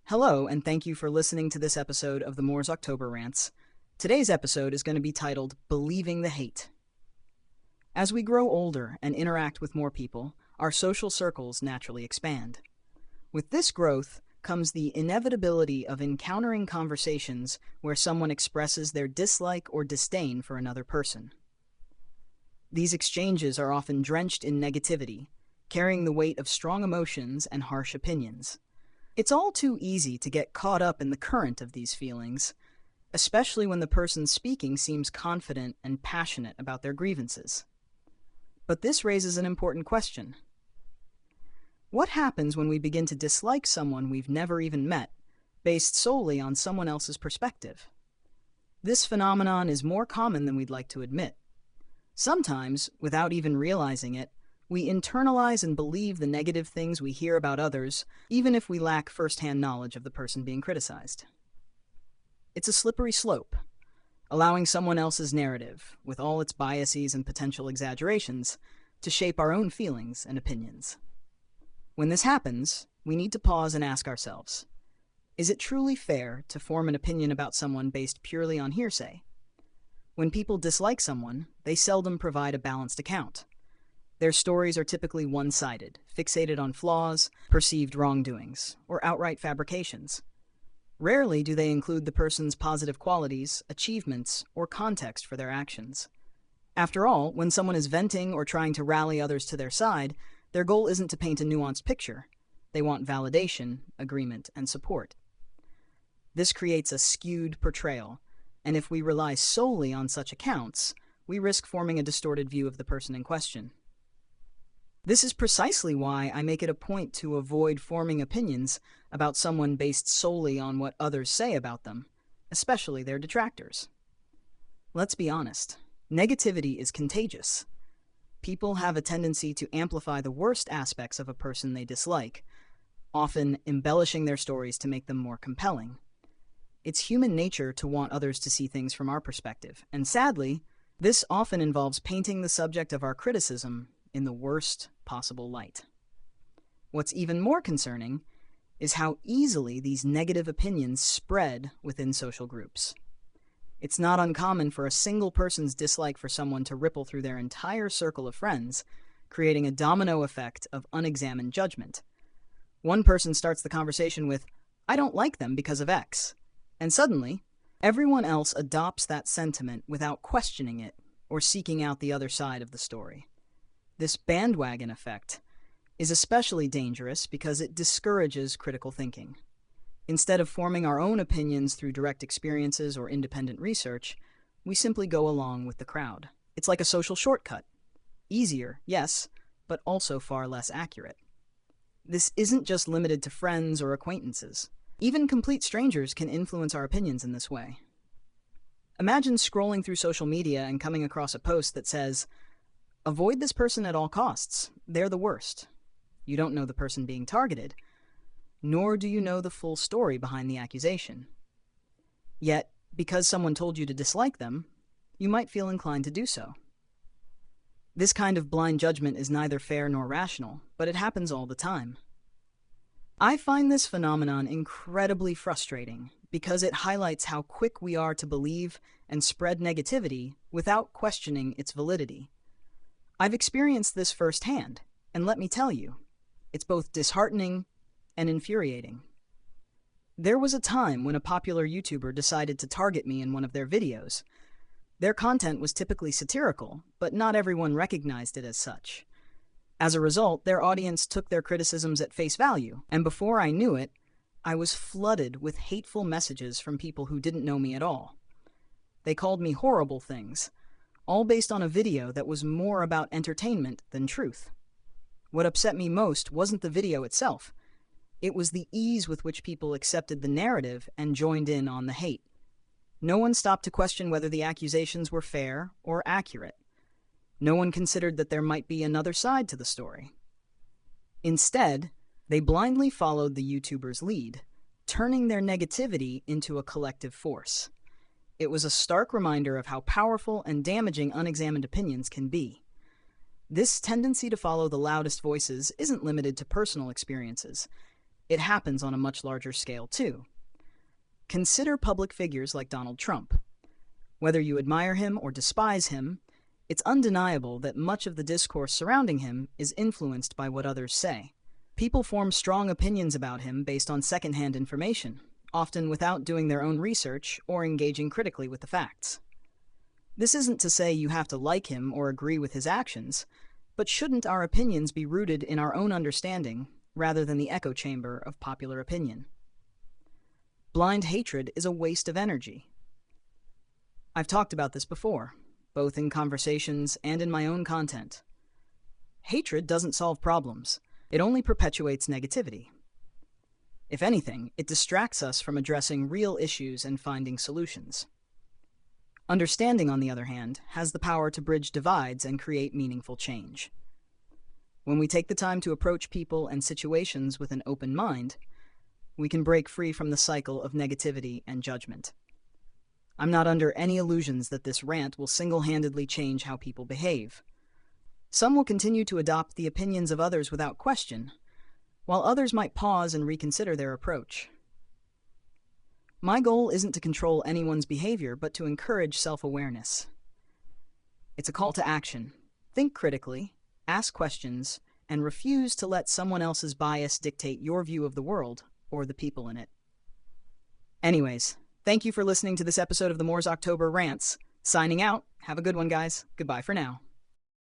Hello, and thank you for listening to this episode of the Moore's October Rants. Today's episode is going to be titled Believing the Hate. As we grow older and interact with more people, our social circles naturally expand. With this growth comes the inevitability of encountering conversations where someone expresses their dislike or disdain for another person. These exchanges are often drenched in negativity, carrying the weight of strong emotions and harsh opinions. It's all too easy to get caught up in the current of these feelings, especially when the person speaking seems confident and passionate about their grievances. But this raises an important question. What happens when we begin to dislike someone we've never even met, based solely on someone else's perspective? This phenomenon is more common than we'd like to admit. Sometimes, without even realizing it, we internalize and believe the negative things we hear about others, even if we lack first-hand knowledge of the person being criticized. It's a slippery slope, allowing someone else's narrative, with all its biases and potential exaggerations, to shape our own feelings and opinions. When this happens, we need to pause and ask ourselves, is it truly fair to form an opinion about someone based purely on hearsay? When people dislike someone, they seldom provide a balanced account. Their stories are typically one-sided, fixated on flaws, perceived wrongdoings, or outright fabrications. Rarely do they include the person's positive qualities, achievements, or context for their actions. After all, when someone is venting or trying to rally others to their side, their goal isn't to paint a nuanced picture. They want validation, agreement, and support. This creates a skewed portrayal, and if we rely solely on such accounts, we risk forming a distorted view of the person in question. This is precisely why I make it a point to avoid forming opinions about someone based solely on what others say about them, especially their detractors. Let's be honest, negativity is contagious. People have a tendency to amplify the worst aspects of a person they dislike, often embellishing their stories to make them more compelling. It's human nature to want others to see things from our perspective, and sadly, this often involves painting the subject of our criticism in the worst possible light. What's even more concerning is how easily these negative opinions spread within social groups. It's not uncommon for a single person's dislike for someone to ripple through their entire circle of friends, creating a domino effect of unexamined judgment. One person starts the conversation with, "I don't like them because of X," and suddenly, everyone else adopts that sentiment without questioning it or seeking out the other side of the story. This bandwagon effect is especially dangerous because it discourages critical thinking. Instead of forming our own opinions through direct experiences or independent research, we simply go along with the crowd. It's like a social shortcut. Easier, yes, but also far less accurate. This isn't just limited to friends or acquaintances. Even complete strangers can influence our opinions in this way. Imagine scrolling through social media and coming across a post that says, "Avoid this person at all costs. They're the worst." You don't know the person being targeted, nor do you know the full story behind the accusation. Yet, because someone told you to dislike them, you might feel inclined to do so. This kind of blind judgment is neither fair nor rational, but it happens all the time. I find this phenomenon incredibly frustrating because it highlights how quick we are to believe and spread negativity without questioning its validity. I've experienced this firsthand, and let me tell you, it's both disheartening and infuriating. There was a time when a popular YouTuber decided to target me in one of their videos. Their content was typically satirical, but not everyone recognized it as such. As a result, their audience took their criticisms at face value, and before I knew it, I was flooded with hateful messages from people who didn't know me at all. They called me horrible things, all based on a video that was more about entertainment than truth. What upset me most wasn't the video itself. It was the ease with which people accepted the narrative and joined in on the hate. No one stopped to question whether the accusations were fair or accurate. No one considered that there might be another side to the story. Instead, they blindly followed the YouTuber's lead, turning their negativity into a collective force. It was a stark reminder of how powerful and damaging unexamined opinions can be. This tendency to follow the loudest voices isn't limited to personal experiences. it happens on a much larger scale too. Consider public figures like Donald Trump. Whether you admire him or despise him, it's undeniable that much of the discourse surrounding him is influenced by what others say. People form strong opinions about him based on secondhand information, often without doing their own research or engaging critically with the facts. This isn't to say you have to like him or agree with his actions, but shouldn't our opinions be rooted in our own understanding rather than the echo chamber of popular opinion? Blind hatred is a waste of energy. I've talked about this before, both in conversations and in my own content. Hatred doesn't solve problems. It only perpetuates negativity. If anything, it distracts us from addressing real issues and finding solutions. Understanding, on the other hand, has the power to bridge divides and create meaningful change. When we take the time to approach people and situations with an open mind, we can break free from the cycle of negativity and judgment. I'm not under any illusions that this rant will single-handedly change how people behave. Some will continue to adopt the opinions of others without question, while others might pause and reconsider their approach. My goal isn't to control anyone's behavior, but to encourage self-awareness. It's a call to action. Think critically, ask questions, and refuse to let someone else's bias dictate your view of the world or the people in it. Anyways, thank you for listening to this episode of the Moore's October Rants. Signing out. Have a good one, guys. Goodbye for now.